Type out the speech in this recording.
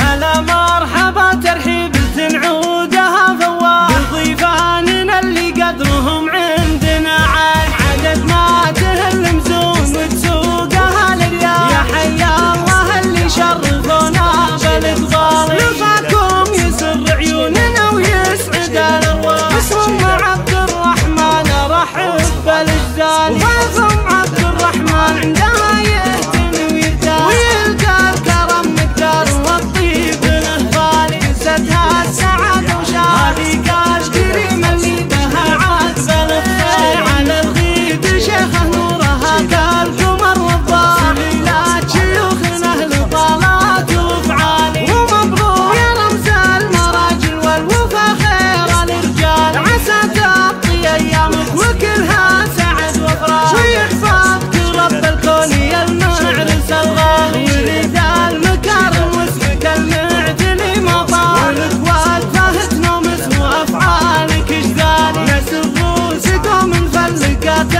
هلا مرحبا ترحيب تنعودها فواه بضيفاننا اللي قدرهم عندنا عال عدد ما تهل مزوم وتسوقها للريال يا حيا الله اللي شرفونا بالاقبال لقاكم يسر عيوننا ويسعد الارواح اسمهم عبد الرحمن رحب بالاجزال وضيفهم عبد الرحمن عندها يهتم ويرتاح ويلقى الكرم مقدار والطيب له غالي سدها السعادة وشاف هذيك الكريم اللي بها عذب الخير على الغيد شيخه نورها كالقمر والضاح سليلات شيوخنا البطالات وافعالي ومبروك يا رمز المراجل والوفا خير الرجال عسى تبقي ايامك وكلها سعد وافراح ويحفظك رب الكون يا المعرس الغالي ورد المكارم واسمك المعتلي مطار والاخوات فهتنا وافعالك جدالي ناس الروس قوم فلقات